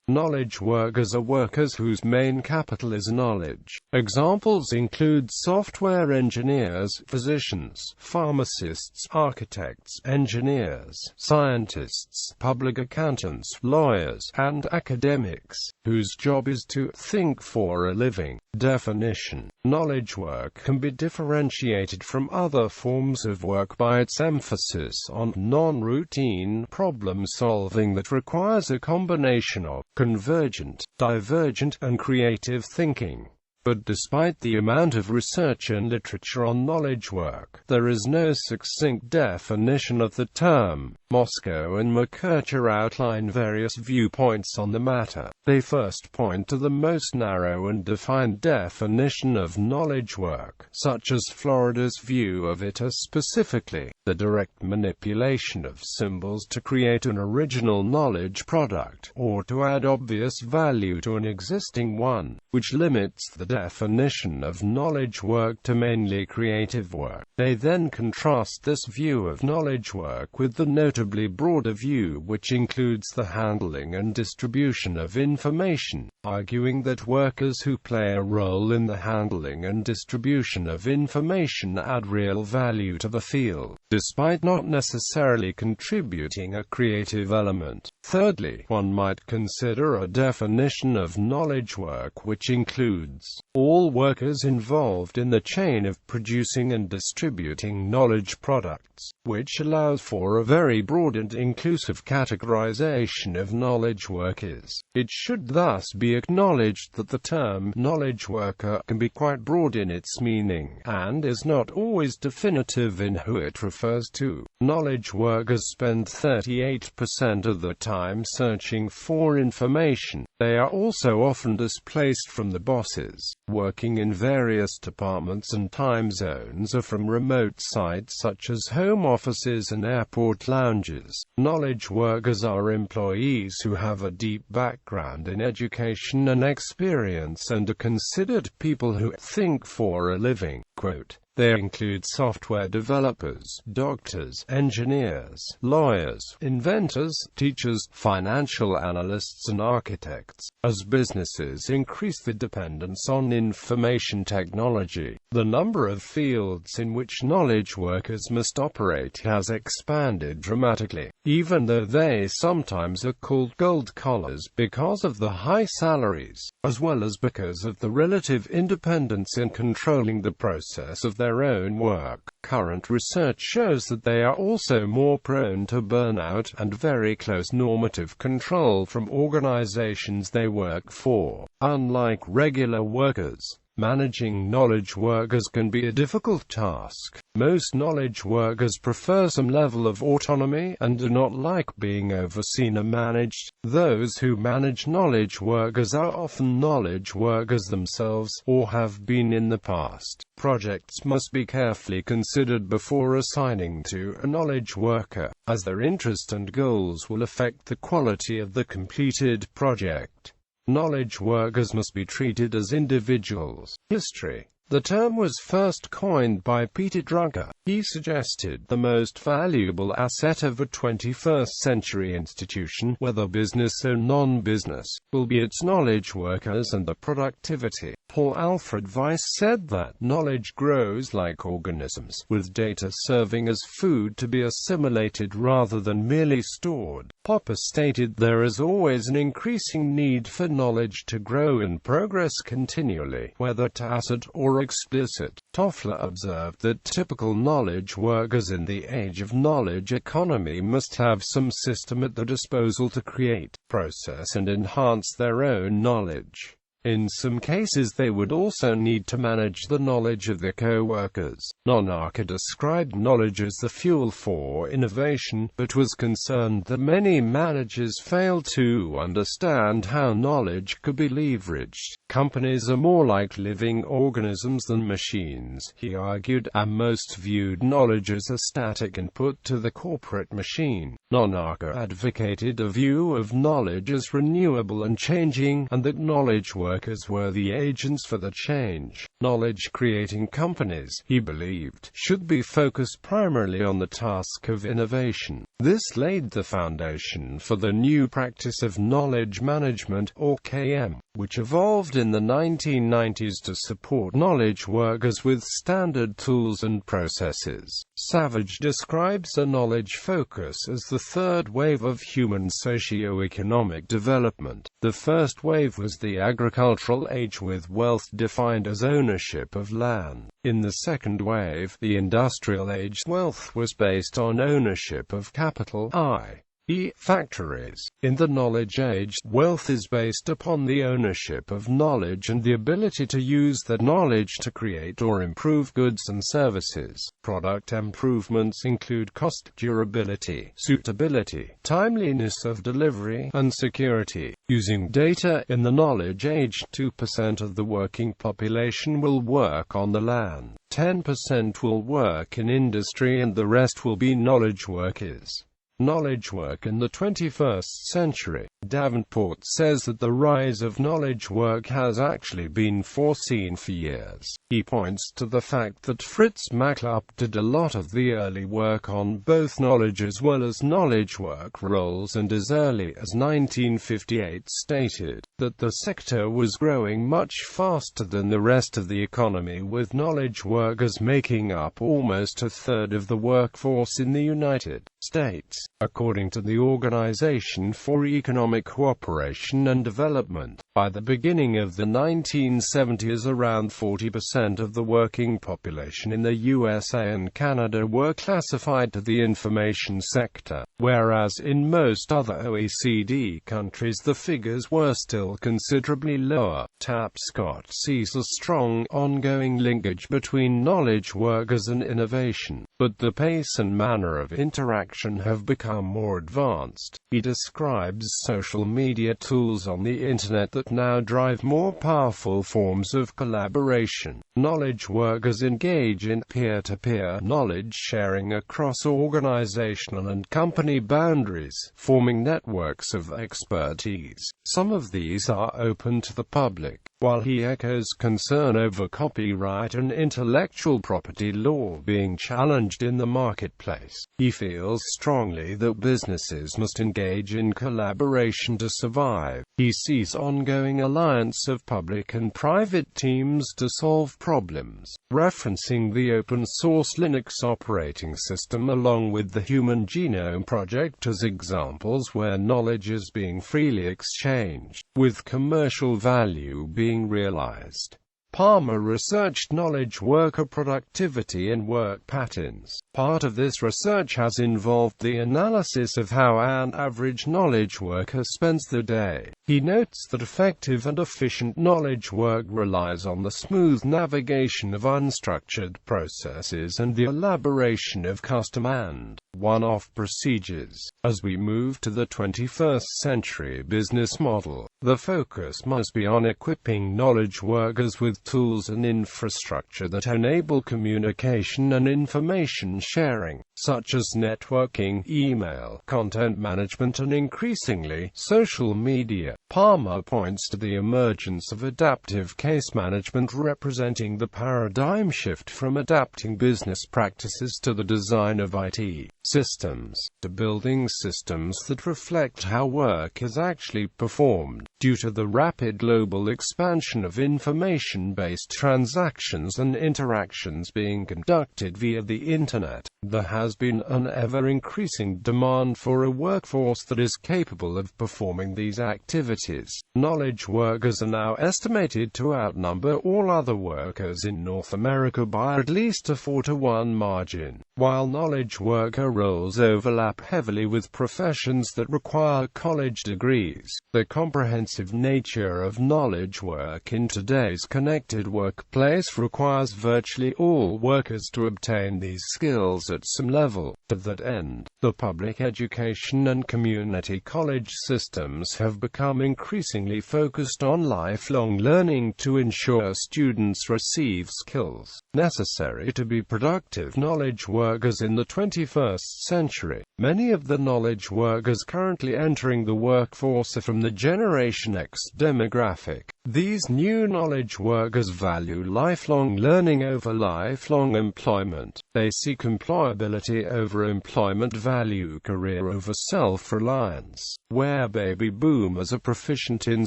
Knowledge workers are workers whose main capital is knowledge. Examples include software engineers, physicians, pharmacists, architects, engineers, scientists, public accountants, lawyers, and academics, whose job is to think for a living. Definition: knowledge work can be differentiated from other forms of work by its emphasis on non-routine problem-solving that requires a combination of convergent, divergent, and creative thinking. But despite the amount of research and literature on knowledge work, there is no succinct definition of the term. Moscow and McKercher outline various viewpoints on the matter. They first point to the most narrow and defined definition of knowledge work, such as Florida's view of it as specifically the direct manipulation of symbols to create an original knowledge product, or to add obvious value to an existing one, which limits the definition of knowledge work to mainly creative work. They then contrast this view of knowledge work with the notably broader view which includes the handling and distribution of information, arguing that workers who play a role in the handling and distribution of information add real value to the field, despite not necessarily contributing a creative element. Thirdly, one might consider a definition of knowledge work which includes all workers involved in the chain of producing and distributing knowledge products, which allows for a very broad and inclusive categorization of knowledge workers. It should thus be acknowledged that the term knowledge worker can be quite broad in its meaning, and is not always definitive in who it refers to. Knowledge workers spend 38% of the time searching for information. They are also often displaced from the bosses, working in various departments and time zones, or from remote sites such as home offices and airport lounges. Knowledge workers are employees who have a deep background in education and experience and are considered people who think for a living. Quote, they include software developers, doctors, engineers, lawyers, inventors, teachers, financial analysts, and architects. As businesses increase the dependence on information technology, the number of fields in which knowledge workers must operate has expanded dramatically, even though they sometimes are called gold collars because of the high salaries, as well as because of the relative independence in controlling the process of their own work. Current research shows that they are also more prone to burnout and very close normative control from organizations they work for. Unlike regular workers, managing knowledge workers can be a difficult task. Most knowledge workers prefer some level of autonomy and do not like being overseen or managed. Those who manage knowledge workers are often knowledge workers themselves, or have been in the past. Projects must be carefully considered before assigning to a knowledge worker, as their interest and goals will affect the quality of the completed project. Knowledge workers must be treated as individuals. History. The term was first coined by Peter Drucker. He suggested the most valuable asset of a 21st century institution, whether business or non-business, will be its knowledge workers and the productivity. Paul Alfred Weiss said that knowledge grows like organisms, with data serving as food to be assimilated rather than merely stored. Popper stated there is always an increasing need for knowledge to grow and progress continually, whether tacit or explicit. Toffler observed that typical knowledge workers in the age of knowledge economy must have some system at their disposal to create, process, and enhance their own knowledge. In some cases they would also need to manage the knowledge of their co-workers. Nonarka described knowledge as the fuel for innovation, but was concerned that many managers failed to understand how knowledge could be leveraged. Companies are more like living organisms than machines, he argued, and most viewed knowledge as a static input to the corporate machine. Nonarka advocated a view of knowledge as renewable and changing, and that knowledge workers were the agents for the change. Knowledge-creating companies, he believed, should be focused primarily on the task of innovation. This laid the foundation for the new practice of knowledge management, or KM, which evolved in the 1990s to support knowledge workers with standard tools and processes. Savage describes a knowledge focus as the third wave of human socio-economic development. The first wave was the agricultural age, with wealth defined as ownership of land. In the second wave, the industrial age, wealth was based on ownership of capital, i.e., factories. In the knowledge age, wealth is based upon the ownership of knowledge and the ability to use that knowledge to create or improve goods and services. Product improvements include cost, durability, suitability, timeliness of delivery, and security. Using data in the knowledge age, 2% of the working population will work on the land, 10% will work in industry, and the rest will be knowledge workers. Knowledge work in the 21st century. Davenport says that the rise of knowledge work has actually been foreseen for years. He points to the fact that Fritz Machlup did a lot of the early work on both knowledge as well as knowledge work roles, and as early as 1958 stated that the sector was growing much faster than the rest of the economy, with knowledge workers making up almost a third of the workforce in the United States. According to the Organization for Economic Cooperation and Development, by the beginning of the 1970s, around 40% of the working population in the USA and Canada were classified to the information sector, whereas in most other OECD countries the figures were still considerably lower. Tapscott sees a strong, ongoing linkage between knowledge workers and innovation, but the pace and manner of interaction have become more advanced. He describes social media tools on the internet that now drive more powerful forms of collaboration. Knowledge workers engage in peer-to-peer knowledge sharing across organizational and company boundaries, forming networks of expertise. Some of these are open to the public. While he echoes concern over copyright and intellectual property law being challenged in the marketplace, he feels strongly that businesses must engage in collaboration to survive. He sees ongoing alliance of public and private teams to solve problems, referencing the open-source Linux operating system along with the Human Genome Project as examples where knowledge is being freely exchanged, with commercial value being realized. Palmer researched knowledge worker productivity and work patterns. Part of this research has involved the analysis of how an average knowledge worker spends the day. He notes that effective and efficient knowledge work relies on the smooth navigation of unstructured processes and the elaboration of custom and one-off procedures. As we move to the 21st century business model, the focus must be on equipping knowledge workers with tools and infrastructure that enable communication and information sharing, such as networking, email, content management, and increasingly, social media. Palmer points to the emergence of adaptive case management, representing the paradigm shift from adapting business practices to the design of IT systems, to building systems that reflect how work is actually performed. Due to the rapid global expansion of information-based transactions and interactions being conducted via the Internet, there has been an ever-increasing demand for a workforce that is capable of performing these activities. Knowledge workers are now estimated to outnumber all other workers in North America by at least a 4-to-1 margin. While knowledge worker roles overlap heavily with professions that require college degrees, the comprehensive nature of knowledge work in today's connected workplace requires virtually all workers to obtain these skills at some level. To that end, the public education and community college systems have become increasingly focused on lifelong learning to ensure students receive skills necessary to be productive knowledge workers in the 21st century. Many of the knowledge workers currently entering the workforce are from the Generation X demographic. These new knowledge workers value lifelong learning over lifelong employment. They seek employability over employment, value career over self-reliance. Where baby boomers are proficient in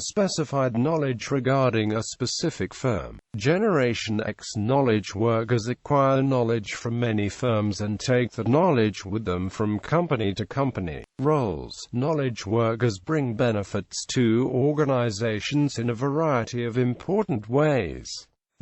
specified knowledge regarding a specific firm, Generation X knowledge workers acquire knowledge from many firms and take that knowledge with them from company to company. Roles: knowledge workers bring benefits to organizations in a variety of important ways.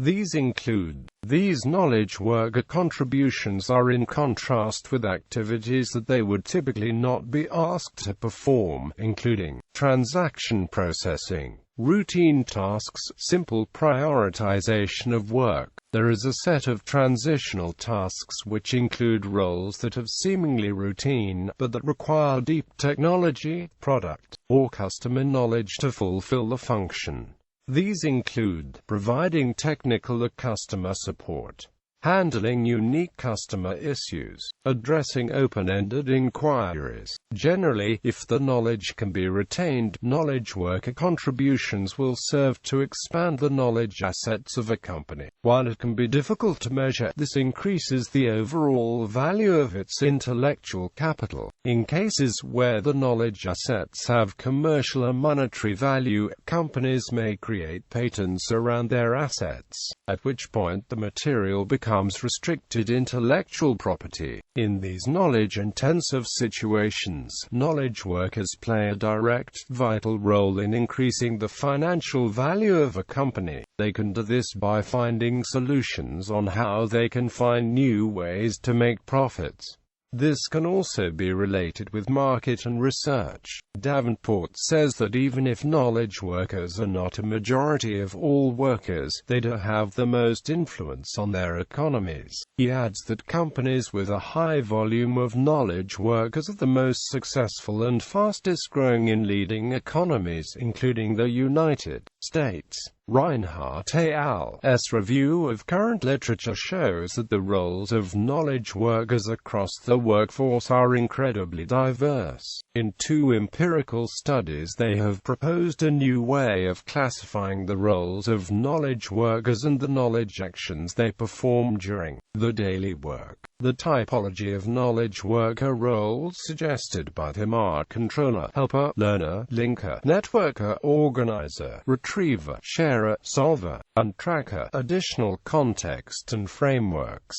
These include: these knowledge worker contributions are in contrast with activities that they would typically not be asked to perform, including transaction processing, routine tasks, simple prioritization of work. There is a set of transitional tasks which include roles that have seemingly routine, but that require deep technology, product, or customer knowledge to fulfill the function. These include providing technical or customer support, handling unique customer issues, addressing open-ended inquiries. Generally, if the knowledge can be retained, knowledge worker contributions will serve to expand the knowledge assets of a company. While it can be difficult to measure, this increases the overall value of its intellectual capital. In cases where the knowledge assets have commercial or monetary value, companies may create patents around their assets, at which point the material becomes restricted intellectual property. In these knowledge-intensive situations, knowledge workers play a direct, vital role in increasing the financial value of a company. They can do this by finding solutions on how they can find new ways to make profits. This can also be related with market and research. Davenport says that even if knowledge workers are not a majority of all workers, they do have the most influence on their economies. He adds that companies with a high volume of knowledge workers are the most successful and fastest growing in leading economies, including the United States. Reinhardt et al.'s review of current literature shows that the roles of knowledge workers across the workforce are incredibly diverse. In 2 empirical studies, they have proposed a new way of classifying the roles of knowledge workers and the knowledge actions they perform during the daily work. The typology of knowledge worker roles suggested by them are controller, helper, learner, linker, networker, organizer, retriever, sharer, solver, and tracker. Additional context and frameworks.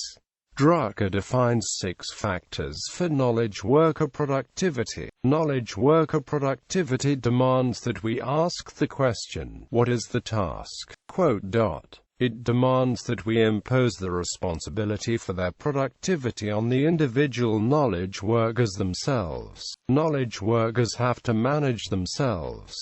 Drucker defines 6 factors for knowledge worker productivity. Knowledge worker productivity demands that we ask the question, what is the task? It demands that we impose the responsibility for their productivity on the individual knowledge workers themselves. Knowledge workers have to manage themselves.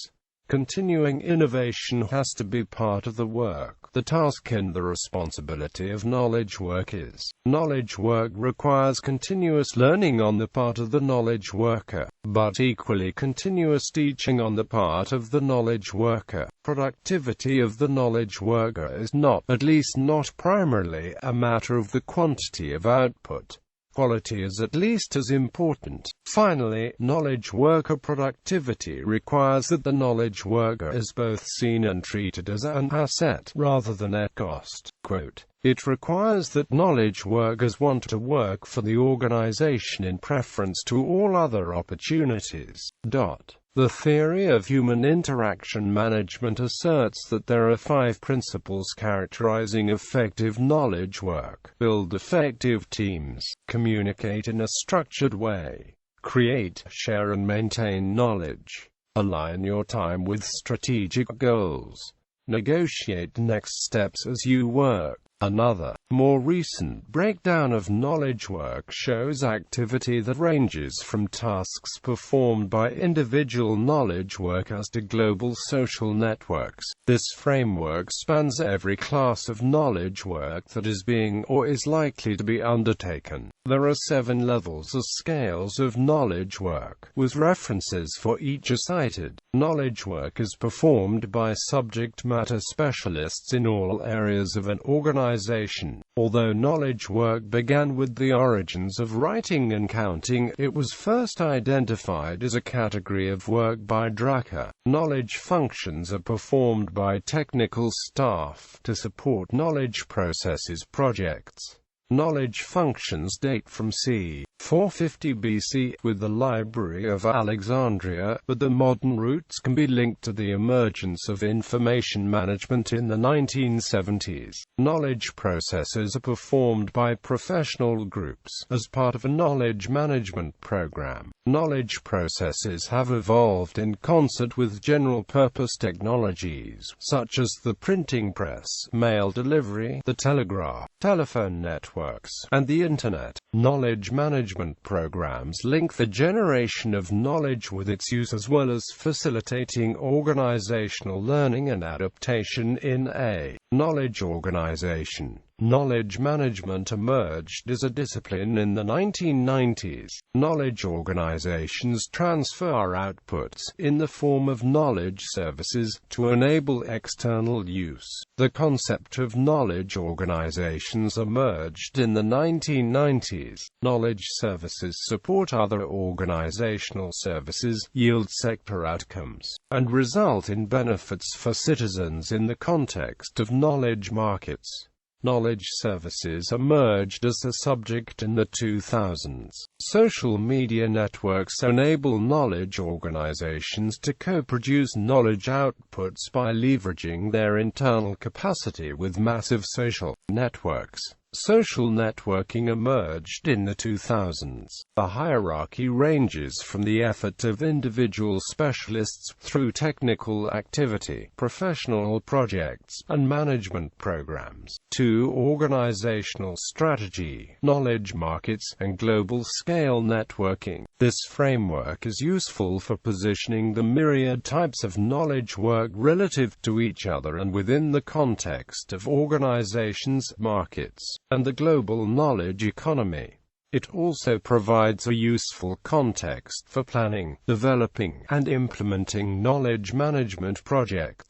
Continuing innovation has to be part of the work. The task and the responsibility of knowledge work is. Knowledge work requires continuous learning on the part of the knowledge worker, but equally continuous teaching on the part of the knowledge worker. Productivity of the knowledge worker is not, at least not primarily, a matter of the quantity of output. Quality is at least as important. Finally, knowledge worker productivity requires that the knowledge worker is both seen and treated as an asset, rather than at cost. It requires that knowledge workers want to work for the organization in preference to all other opportunities. The theory of human interaction management asserts that there are 5 principles characterizing effective knowledge work. Build effective teams, communicate in a structured way, create, share and maintain knowledge, align your time with strategic goals, negotiate next steps as you work. Another More recent breakdown of knowledge work shows activity that ranges from tasks performed by individual knowledge workers to global social networks. This framework spans every class of knowledge work that is being or is likely to be undertaken. There are 7 levels or scales of knowledge work, with references for each are cited. Knowledge work is performed by subject matter specialists in all areas of an organization. Although knowledge work began with the origins of writing and counting, it was first identified as a category of work by Drucker. Knowledge functions are performed by technical staff to support knowledge processes projects. Knowledge functions date from c. 450 BC with the Library of Alexandria, but the modern roots can be linked to the emergence of information management in the 1970s. Knowledge processes are performed by professional groups as part of a knowledge management program. Knowledge processes have evolved in concert with general-purpose technologies, such as the printing press, mail delivery, the telegraph, telephone networks, and the Internet. Knowledge management programs link the generation of knowledge with its use as well as facilitating organizational learning and adaptation in a knowledge organization. Knowledge management emerged as a discipline in the 1990s. Knowledge organizations transfer outputs, in the form of knowledge services, to enable external use. The concept of knowledge organizations emerged in the 1990s. Knowledge services support other organizational services, yield sector outcomes, and result in benefits for citizens in the context of knowledge markets. Knowledge services emerged as a subject in the 2000s. Social media networks enable knowledge organizations to co-produce knowledge outputs by leveraging their internal capacity with massive social networks. Social networking emerged in the 2000s. The hierarchy ranges from the effort of individual specialists through technical activity, professional projects, and management programs, to organizational strategy, knowledge markets, and global-scale networking. This framework is useful for positioning the myriad types of knowledge work relative to each other and within the context of organizations, markets, and the global knowledge economy. It also provides a useful context for planning, developing, and implementing knowledge management projects.